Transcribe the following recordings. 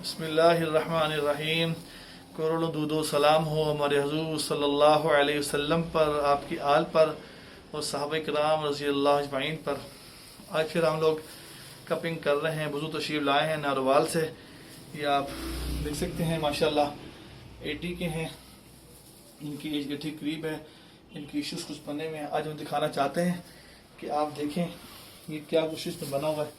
बिस्मिल्लाहिर्रहमानिर्रहीम। करोड़ों दूदो सलाम हो हमारे हुजूर सल्लल्लाहु अलैहि वसल्लम पर, आपकी आल पर और सहाबा किराम रज़ी अल्लाह अजमईन पर। आज फिर हम लोग कपिंग कर रहे हैं। वज़ू तशरीफ लाए हैं नारोवाल से। ये आप देख सकते हैं माशाल्लाह 80 के हैं, इनकी एज के ठीक करीब है। इनकी इश्यूज कुछ बने हुए हैं, आज हम दिखाना चाहते हैं कि आप देखें ये क्या कोशिश में बना हुआ है।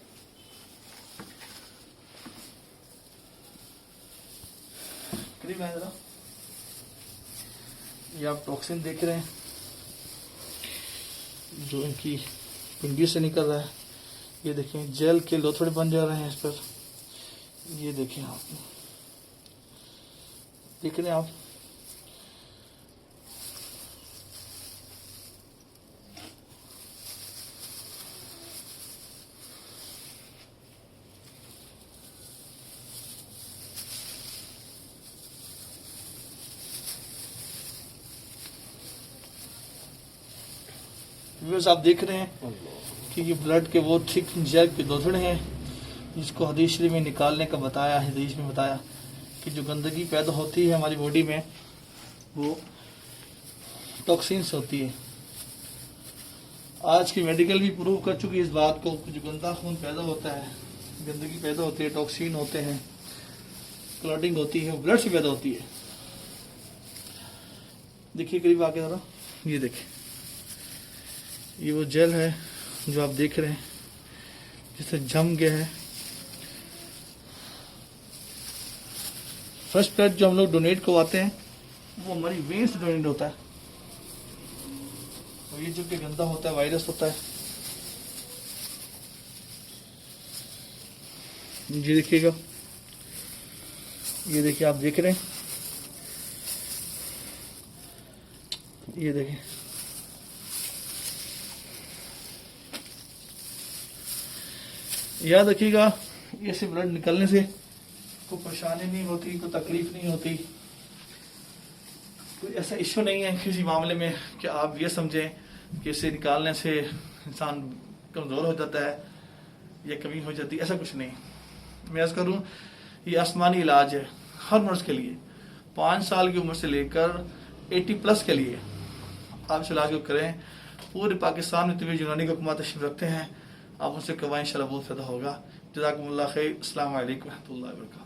करीब है जरा, ये आप टॉक्सिन देख रहे हैं जो इनकी पिंडी से निकल रहा है। ये देखें जेल के लोथड़े बन जा रहे हैं इस पर। ये देखें आप, देख रहे हैं आप, व्यूअर्स आप देख रहे हैं कि ये ब्लड के वो थिक जेल के लोथड़े हैं जिसको हदीस शरीफ में निकालने का बताया। हदीस में बताया कि जो गंदगी पैदा होती है हमारी बॉडी में वो टॉक्सिन से होती है। आज की मेडिकल भी प्रूव कर चुकी है इस बात को कि जो गंदा खून पैदा होता है, गंदगी पैदा होती है, टॉक्सिन होते हैं, क्लॉटिंग होती है, ब्लड से पैदा होती है। देखिए करीब आके जरा, ये देखिए ये वो जेल है जो आप देख रहे हैं जिसे जम गया है। फर्स्ट ब्लड जो हम लोग डोनेट करवाते हैं वो हमारी वेन से डोनेट होता है। और ये जो कि गंदा होता है, वायरस होता है। ये देखिएगा, ये देखिए आप देख रहे हैं, ये देखिए याद रखिएगा, ये से ब्लड निकलने से कोई परेशानी नहीं होती, कोई तकलीफ नहीं होती, कोई ऐसा इश्यू नहीं है किसी मामले में कि आप ये समझें कि इसे निकालने से इंसान कमज़ोर हो जाता है या कमी हो जाती है। ऐसा कुछ नहीं। मैं अर्ज़ करूँ ये आसमानी इलाज है हर मर्ज़ के लिए। 5 साल की उम्र से लेकर 80+ के लिए आप इस इलाज को करें। पूरे पाकिस्तान में तबीब यूनानी हुकूमत तशरीफ रखते हैं, आप उनसे करवाएं, इंशाल्लाह बहुत फ़ायदा होगा। जज़ाकुमुल्लाह खैर। अस्सलामु अलैकुम व रहमतुल्लाहि व बरकातहू।